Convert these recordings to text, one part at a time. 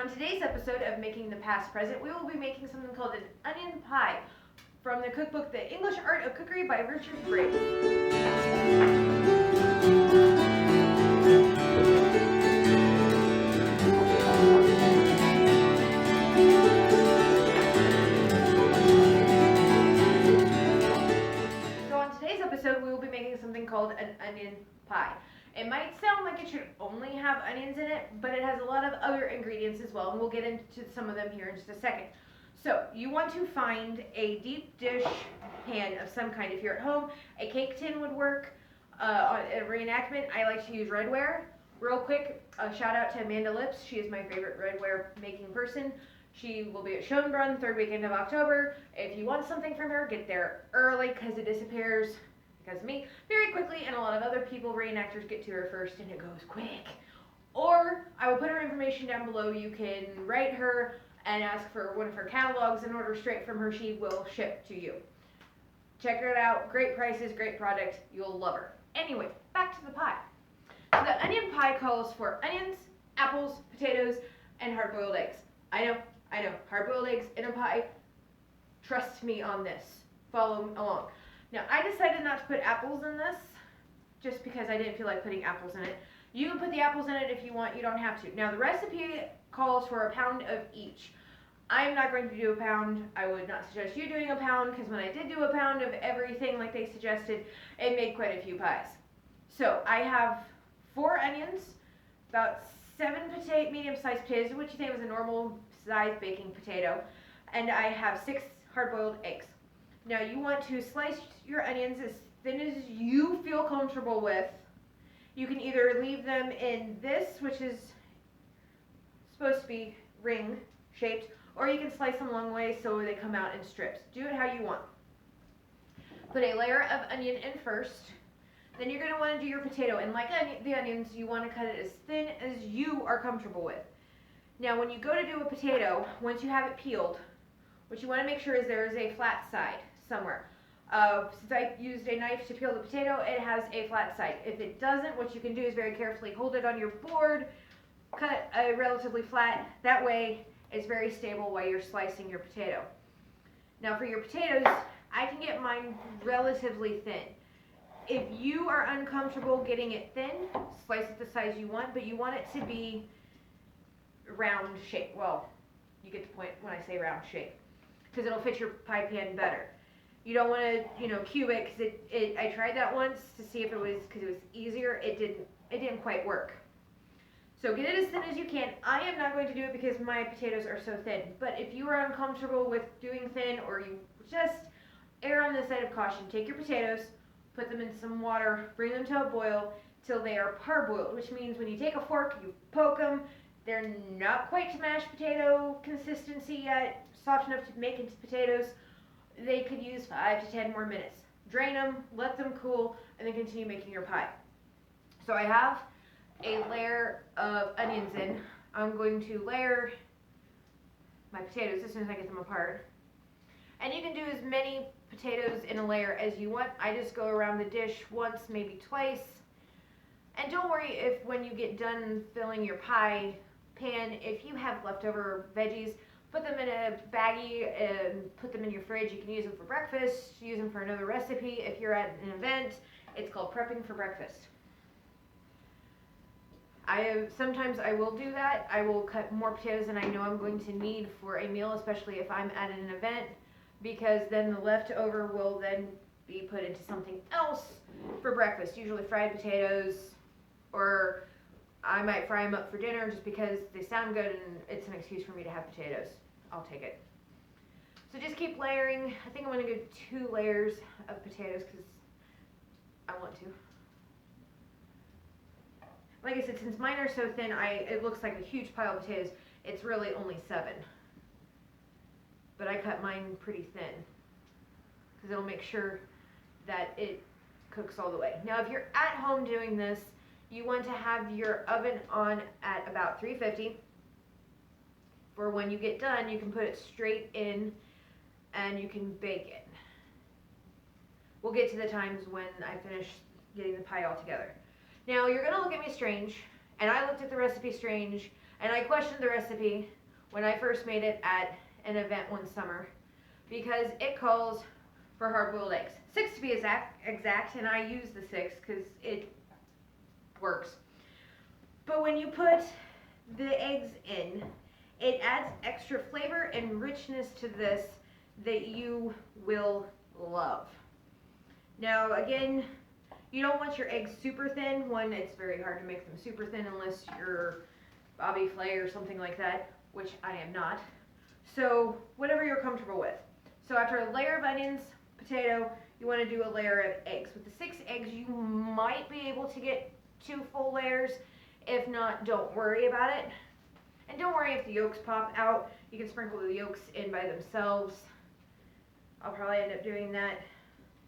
On today's episode of Making the Past Present, we will be making something called an onion pie from the cookbook The English Art of Cookery by Richard Briggs. So on today's episode, we will be making something called an onion pie. It might sound like it should only have onions in it, but it has a lot of other ingredients as well, and we'll get into some of them here in just a second. So you want to find a deep dish pan of some kind. If you're at home, a cake tin would work. On a reenactment, I like to use redware. Real quick, a shout out to Amanda Lips. She is my favorite redware making person. She will be at Schönbrunn third weekend of October. If you want something from her, get there early because it disappears, because of me, very quickly, and a lot of other people, reenactors, get to her first and it goes quick. Or I will put her information down below. You can write her and ask for one of her catalogs and order straight from her. She will ship to you. Check it out. Great prices, great product. You'll love her. Anyway, back to the pie. So the onion pie calls for onions, apples, potatoes, and hard-boiled eggs. I know, hard-boiled eggs in a pie. Trust me on this. Follow along. Now, I decided not to put apples in this just because I didn't feel like putting apples in it. You can put the apples in it if you want. You don't have to. Now, the recipe calls for a pound of each. I'm not going to do a pound. I would not suggest you doing a pound because when I did do a pound of everything like they suggested, it made quite a few pies. So I have 4 onions, about 7 medium-sized potatoes, which you think was a normal-sized baking potato, and I have 6 hard-boiled eggs. Now you want to slice your onions as thin as you feel comfortable with. You can either leave them in this, which is supposed to be ring shaped, or you can slice them long ways so they come out in strips. Do it how you want. Put a layer of onion in first. Then you're going to want to do your potato, and like the onions, you want to cut it as thin as you are comfortable with. Now when you go to do a potato, once you have it peeled, what you want to make sure is there is a flat side somewhere. Since I used a knife to peel the potato, it has a flat side. If it doesn't, what you can do is very carefully hold it on your board, cut a relatively flat. That way it's very stable while you're slicing your potato. Now for your potatoes, I can get mine relatively thin. If you are uncomfortable getting it thin, slice it the size you want, but you want it to be round shape. Well, you get the point when I say round shape, because it'll fit your pie pan better. You don't want to, cube it, because I tried that once to see if it was, because it was easier. It didn't quite work. So get it as thin as you can. I am not going to do it because my potatoes are so thin. But if you are uncomfortable with doing thin, or you just err on the side of caution, take your potatoes, put them in some water, bring them to a boil till they are parboiled, which means when you take a fork, you poke them. They're not quite to mashed potato consistency yet, soft enough to make into potatoes. They could use 5 to 10 more minutes. Drain them, let them cool, and then continue making your pie. So I have a layer of onions in. I'm going to layer my potatoes as soon as I get them apart. And you can do as many potatoes in a layer as you want. I just go around the dish once, maybe twice. And don't worry if when you get done filling your pie pan, if you have leftover veggies, put them in a baggie and put them in your fridge. You can use them for breakfast, use them for another recipe. If you're at an event, it's called prepping for breakfast. Sometimes I will do that. I will cut more potatoes than I know I'm going to need for a meal, especially if I'm at an event, because then the leftover will then be put into something else for breakfast, usually fried potatoes, or I might fry them up for dinner just because they sound good and it's an excuse for me to have potatoes. I'll take it. So just keep layering. I think I'm going to do 2 layers of potatoes because I want to. Like I said, since mine are so thin, it looks like a huge pile of potatoes. It's really only 7. But I cut mine pretty thin because it'll make sure that it cooks all the way. Now if you're at home doing this, you want to have your oven on at about 350. For when you get done, you can put it straight in and you can bake it. We'll get to the times when I finish getting the pie all together. Now you're going to look at me strange, and I looked at the recipe strange, And I questioned the recipe when I first made it at an event one summer because it calls for hard-boiled eggs. 6 to be exact, and I use the 6 because it works. But when you put the eggs in, it adds extra flavor and richness to this that you will love. Now again, you don't want your eggs super thin. One, it's very hard to make them super thin unless you're Bobby Flay or something like that, which I am not. So whatever you're comfortable with. So after a layer of onions, potato, you want to do a layer of eggs. With the 6 eggs, you might be able to get 2 full layers. If not, don't worry about it. And don't worry if the yolks pop out. You can sprinkle the yolks in by themselves. I'll probably end up doing that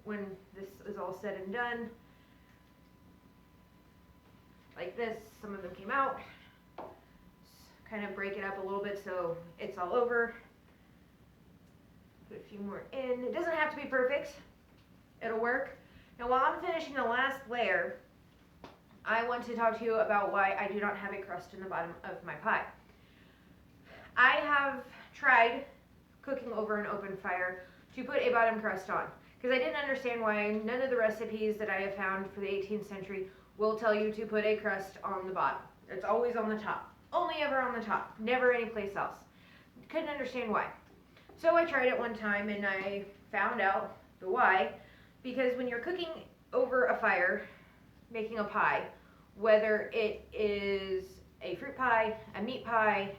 when this is all said and done. Like this, some of them came out. Kind of break it up a little bit so it's all over. Put a few more in. It doesn't have to be perfect. It'll work. Now while I'm finishing the last layer, I want to talk to you about why I do not have a crust in the bottom of my pie. I have tried cooking over an open fire to put a bottom crust on because I didn't understand why none of the recipes that I have found for the 18th century will tell you to put a crust on the bottom. It's always on the top. Only ever on the top, never anyplace else. Couldn't understand why. So I tried it one time and I found out the why. Because when you're cooking over a fire, making a pie, whether it is a fruit pie, a meat pie,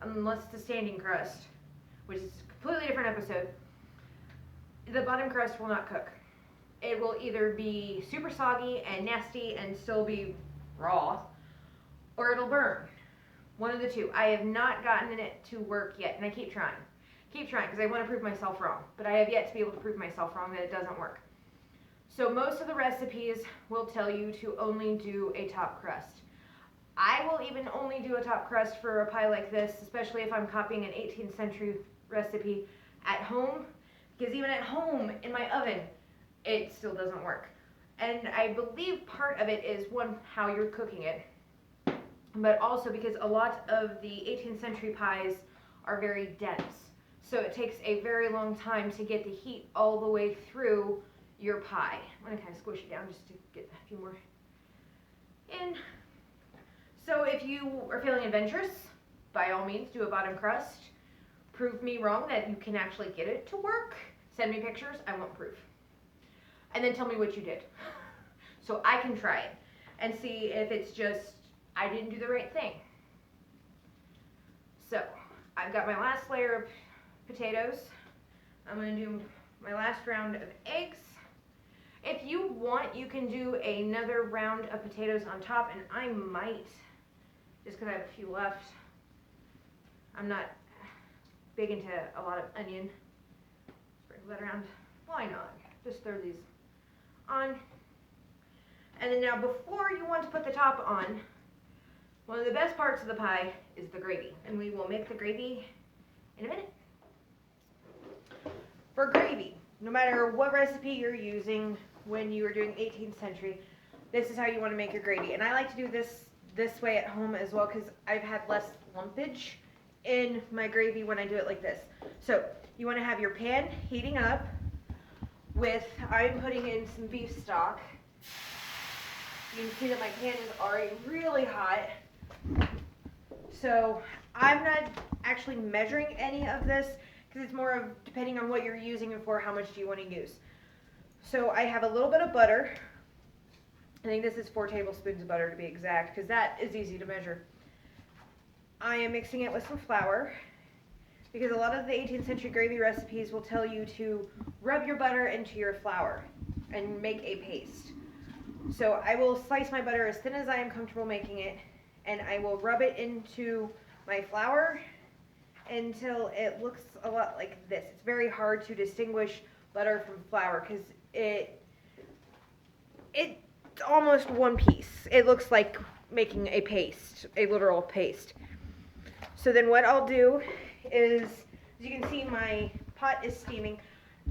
unless it's a standing crust, which is a completely different episode, the bottom crust will not cook. It will either be super soggy and nasty and still be raw, or it'll burn. One of the two. I have not gotten it to work yet, and I keep trying. Because I want to prove myself wrong. But I have yet to be able to prove myself wrong that it doesn't work. So most of the recipes will tell you to only do a top crust. I will even only do a top crust for a pie like this, especially if I'm copying an 18th century recipe at home. Because even at home, in my oven, it still doesn't work. And I believe part of it is, one, how you're cooking it. But also because a lot of the 18th century pies are very dense. So it takes a very long time to get the heat all the way through your pie. I'm going to kind of squish it down just to get a few more in. So if you are feeling adventurous, by all means do a bottom crust. Prove me wrong that you can actually get it to work. Send me pictures, I won't prove. And then tell me what you did. So I can try it and see if it's just I didn't do the right thing. So, I've got my last layer of potatoes. I'm going to do my last round of eggs. If you want, you can do another round of potatoes on top, and I might, just because I have a few left. I'm not big into a lot of onion. Sprinkle that around. Why not? Just throw these on. And then now, before you want to put the top on, one of the best parts of the pie is the gravy, and we will make the gravy in a minute. For gravy, no matter what recipe you're using when you are doing 18th century, this is how you want to make your gravy. And I like to do this way at home as well because I've had less lumpage in my gravy when I do it like this. So you want to have your pan heating up with, I'm putting in some beef stock. You can see that my pan is already really hot. So I'm not actually measuring any of this because it's more of depending on what you're using it for, how much do you want to use. So I have a little bit of butter. I think this is 4 tablespoons of butter to be exact because that is easy to measure. I am mixing it with some flour because a lot of the 18th century gravy recipes will tell you to rub your butter into your flour and make a paste. So I will slice my butter as thin as I am comfortable making it, and I will rub it into my flour until it looks a lot like this. It's very hard to distinguish butter from flour because it's almost one piece. It looks like making a paste, a literal paste. So then what I'll do is, as you can see, my pot is steaming.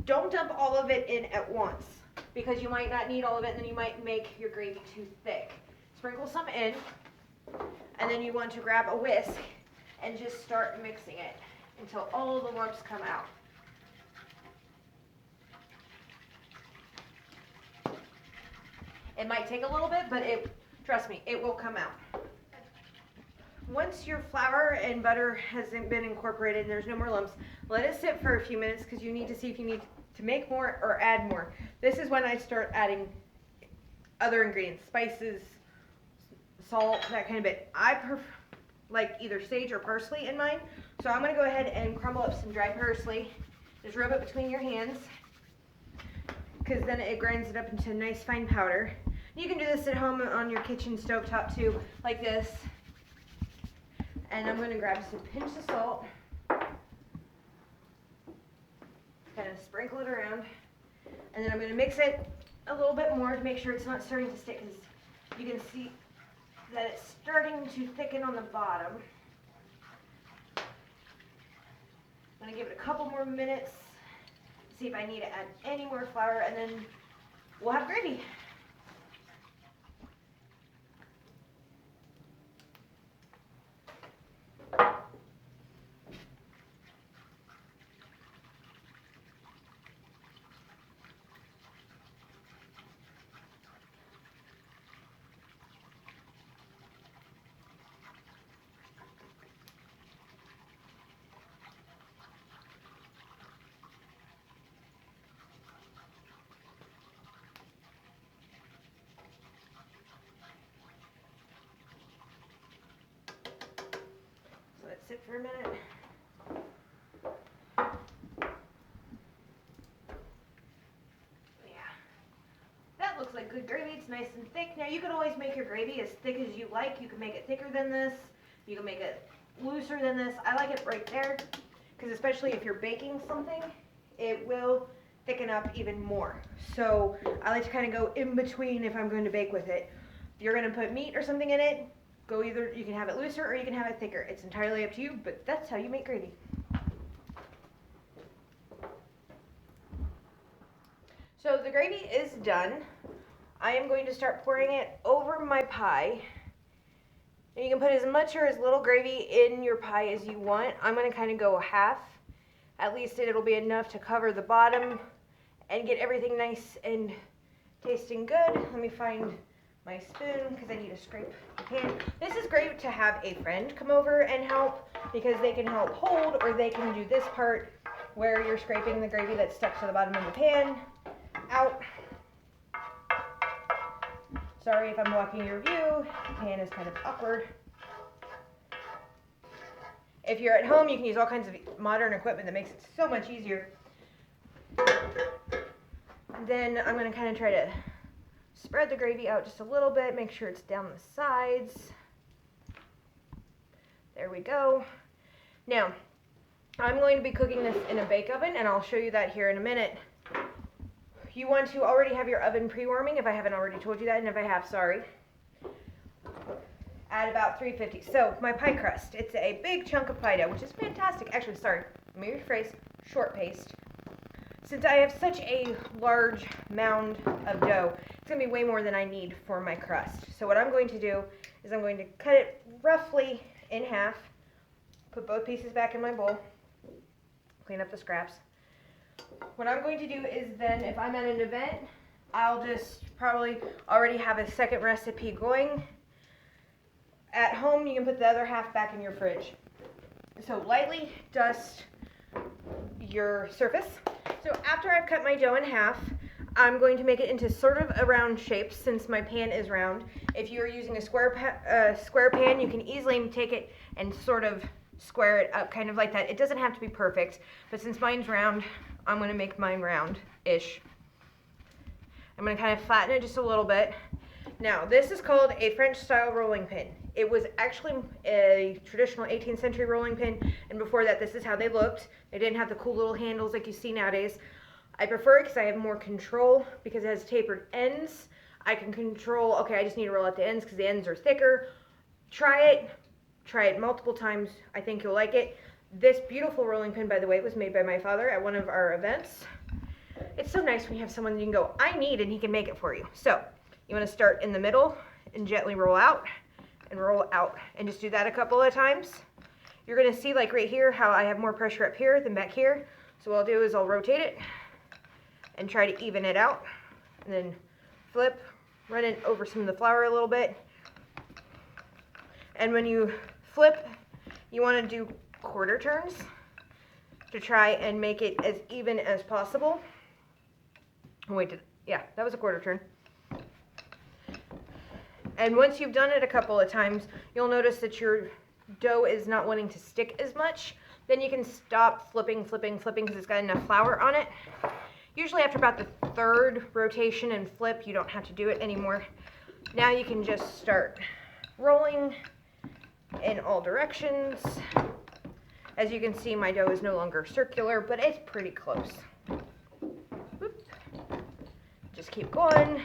Don't dump all of it in at once because you might not need all of it and then you might make your gravy too thick. Sprinkle some in And then you want to grab a whisk and just start mixing it until all the lumps come out. It might take a little bit, but trust me, it will come out. Once your flour and butter has been incorporated and there's no more lumps, let it sit for a few minutes because you need to see if you need to make more or add more. This is when I start adding other ingredients, spices, salt, that kind of bit. I prefer like either sage or parsley in mine, so I'm going to go ahead and crumble up some dry parsley. Just rub it between your hands because then it grinds it up into a nice fine powder. You can do this at home on your kitchen stovetop too, like this. And I'm going to grab some pinch of salt, kind of sprinkle it around, and then I'm going to mix it a little bit more to make sure it's not starting to stick, because you can see that it's starting to thicken on the bottom. I'm going to give it a couple more minutes, see if I need to add any more flour, and then we'll have gravy. Sit for a minute. Yeah, that looks like good gravy. It's nice and thick. Now you can always make your gravy as thick as you like. You can make it thicker than this. You can make it looser than this. I like it right there because especially if you're baking something, it will thicken up even more. So I like to kind of go in between if I'm going to bake with it. If you're going to put meat or something in it, go either, you can have it looser or you can have it thicker. It's entirely up to you, but that's how you make gravy. So the gravy is done. I am going to start pouring it over my pie. And you can put as much or as little gravy in your pie as you want. I'm going to kind of go half. At least it'll be enough to cover the bottom and get everything nice and tasting good. Let me find my spoon because I need to scrape the pan. This is great to have a friend come over and help because they can help hold, or they can do this part where you're scraping the gravy that's stuck to the bottom of the pan out. Sorry if I'm blocking your view. The pan is kind of awkward. If you're at home, you can use all kinds of modern equipment that makes it so much easier. Then I'm going to kind of try to spread the gravy out just a little bit, make sure it's down the sides. There we go. Now, I'm going to be cooking this in a bake oven, and I'll show you that here in a minute. You want to already have your oven pre-warming, if I haven't already told you that, and if I have, sorry. At about 350. So, my pie crust, it's a big chunk of pie dough, which is fantastic. Actually, sorry, let me rephrase, short paste. Since I have such a large mound of dough, it's going to be way more than I need for my crust. So what I'm going to do is I'm going to cut it roughly in half, put both pieces back in my bowl, clean up the scraps. What I'm going to do is then, if I'm at an event, I'll just probably already have a second recipe going. At home, you can put the other half back in your fridge. So lightly dust your surface. So after I've cut my dough in half, I'm going to make it into sort of a round shape since my pan is round. If you're using a square pan, you can easily take it and sort of square it up kind of like that. It doesn't have to be perfect, but since mine's round, I'm going to make mine round-ish. I'm going to kind of flatten it just a little bit. Now, this is called a French-style rolling pin. It was actually a traditional 18th century rolling pin, and before that, this is how they looked. They didn't have the cool little handles like you see nowadays. I prefer it because I have more control because it has tapered ends. I can control, okay, I just need to roll out the ends because the ends are thicker. Try it multiple times. I think you'll like it. This beautiful rolling pin, by the way, was made by my father at one of our events. It's so nice when you have someone you can go, I need, and he can make it for you. So, you want to start in the middle and gently roll out. and roll out. And just do that a couple of times. You're gonna see like right here how I have more pressure up here than back here. So what I'll do is I'll rotate it and try to even it out. And then flip, run it over some of the flour a little bit. And when you flip, you want to do quarter turns to try and make it as even as possible. Wait, yeah, that was a quarter turn. And once you've done it a couple of times, you'll notice that your dough is not wanting to stick as much. Then you can stop flipping because it's got enough flour on it. Usually after about the third rotation and flip, you don't have to do it anymore. Now you can just start rolling in all directions. As you can see, my dough is no longer circular, but it's pretty close. Whoop. Just keep going.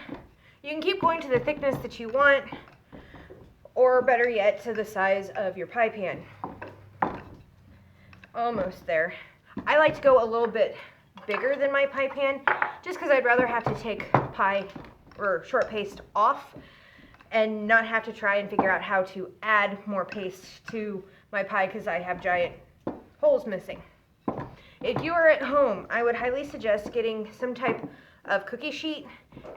You can keep going to the thickness that you want, or better yet, to the size of your pie pan. Almost there. I like to go a little bit bigger than my pie pan, just because I'd rather have to take pie or short paste off and not have to try and figure out how to add more paste to my pie because I have giant holes missing. If you are at home, I would highly suggest getting some type of cookie sheet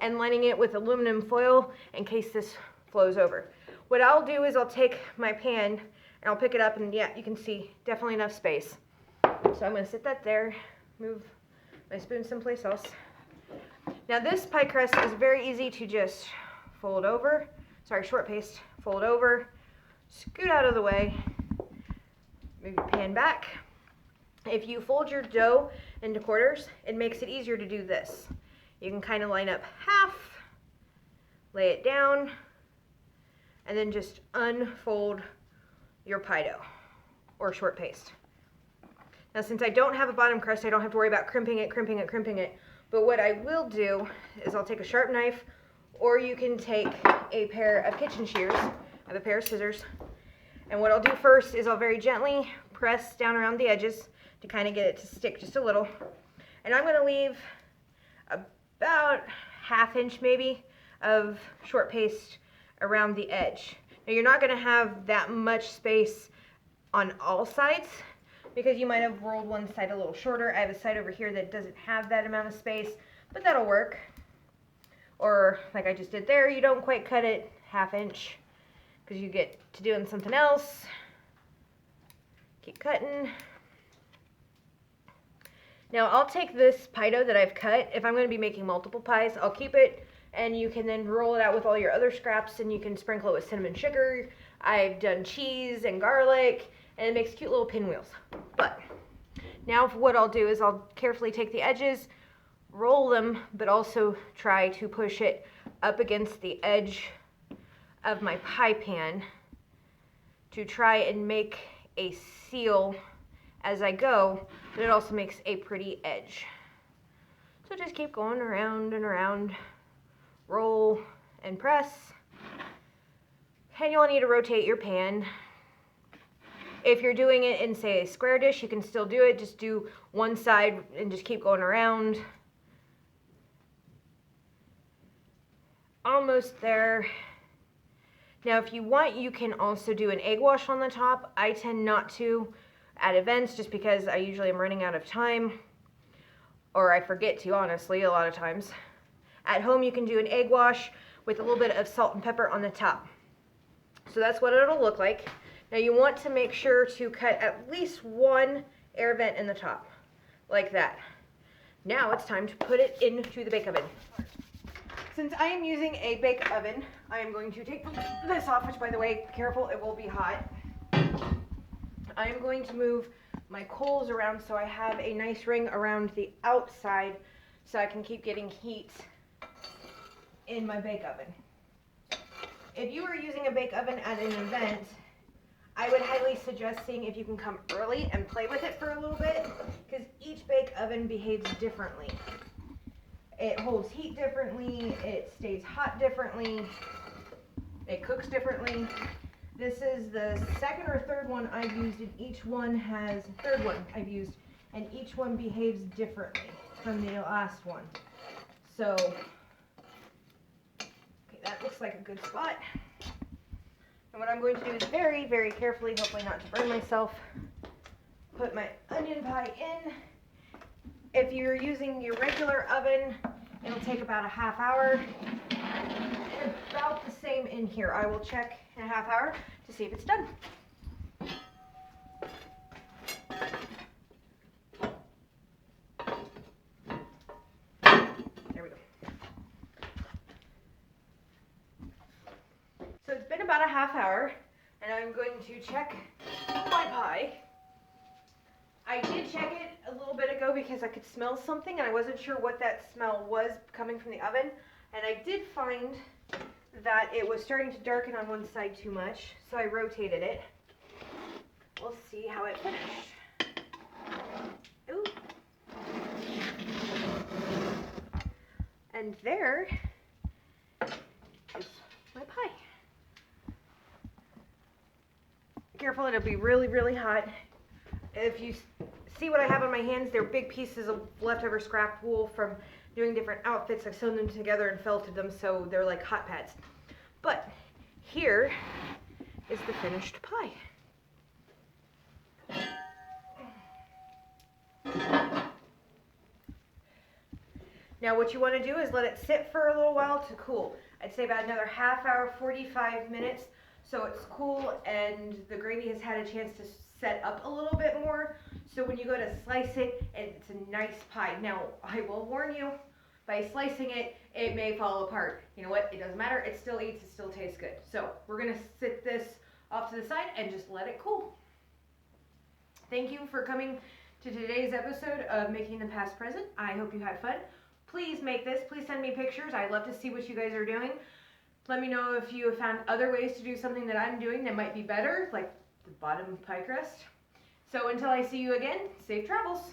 and lining it with aluminum foil in case this flows over. What I'll do is I'll take my pan and I'll pick it up, and yeah, you can see definitely enough space. So I'm going to sit that there, move my spoon someplace else. Now this pie crust is very easy to just fold over. Short paste, fold over, scoot out of the way, move your pan back. If you fold your dough into quarters, it makes it easier to do this. You can kind of line up half, lay it down, and then just unfold your pie dough or short paste. Now since I don't have a bottom crust, I don't have to worry about crimping it. But what I will do is I'll take a sharp knife, or you can take a pair of kitchen shears. I have a pair of scissors. And what I'll do first is I'll very gently press down around the edges to kind of get it to stick just a little. And I'm going to leave about ½ inch maybe of short paste around the edge. Now you're not going to have that much space on all sides because you might have rolled one side a little shorter. I have a side over here that doesn't have that amount of space, but that'll work. Or like I just did there, you don't quite cut it ½ inch because you get to doing something else. Keep cutting. Now I'll take this pie dough that I've cut. If I'm going to be making multiple pies, I'll keep it, and you can then roll it out with all your other scraps, and you can sprinkle it with cinnamon sugar. I've done cheese and garlic, and it makes cute little pinwheels. But now what I'll do is I'll carefully take the edges, roll them, but also try to push it up against the edge of my pie pan to try and make a seal as I go, but it also makes a pretty edge. So just keep going around and around, roll and press, and you'll need to rotate your pan. If you're doing it in, say, a square dish, you can still do it. Just do one side and just keep going around. Almost there. Now if you want, you can also do an egg wash on the top. I tend not to at events just because I usually am running out of time, or I forget to, honestly, a lot of times. At home you can do an egg wash with a little bit of salt and pepper on the top. So that's what it'll look like. Now you want to make sure to cut at least one air vent in the top, like that. Now it's time to put it into the bake oven. Since I am using a bake oven, I am going to take this off, which, by the way, careful, it will be hot. I am going to move my coals around so I have a nice ring around the outside so I can keep getting heat in my bake oven. If you are using a bake oven at an event, I would highly suggest seeing if you can come early and play with it for a little bit, because each bake oven behaves differently. It holds heat differently, it stays hot differently, it cooks differently. This is the second or third one I've used, and each one has, third one I've used, and each one behaves differently from the last one. So, okay, that looks like a good spot. And what I'm going to do is very, very carefully, hopefully not to burn myself, put my onion pie in. If you're using your regular oven, it'll take about a half hour. And about the same in here. I will check in a half hour to see if it's done. There we go. So it's been about a half hour, and I'm going to check my pie. I did check it a little bit ago because I could smell something, and I wasn't sure what that smell was coming from the oven. And I did find that it was starting to darken on one side too much, so I rotated it. We'll see how it finished. Ooh. And there is my pie. Careful, it'll be really, really hot. If you see what I have on my hands, they're big pieces of leftover scrap wool from doing different outfits. I've sewn them together and felted them, so they're like hot pads. But here is the finished pie. Now what you want to do is let it sit for a little while to cool. I'd say about another half hour, 45 minutes, so it's cool and the gravy has had a chance to set up a little bit more. So when you go to slice it, it's a nice pie. Now, I will warn you, by slicing it, it may fall apart. You know what? It doesn't matter. It still eats. It still tastes good. So we're going to sit this off to the side and just let it cool. Thank you for coming to today's episode of Making the Past Present. I hope you had fun. Please make this. Please send me pictures. I'd love to see what you guys are doing. Let me know if you have found other ways to do something that I'm doing that might be better, like the bottom pie crust. So until I see you again, safe travels.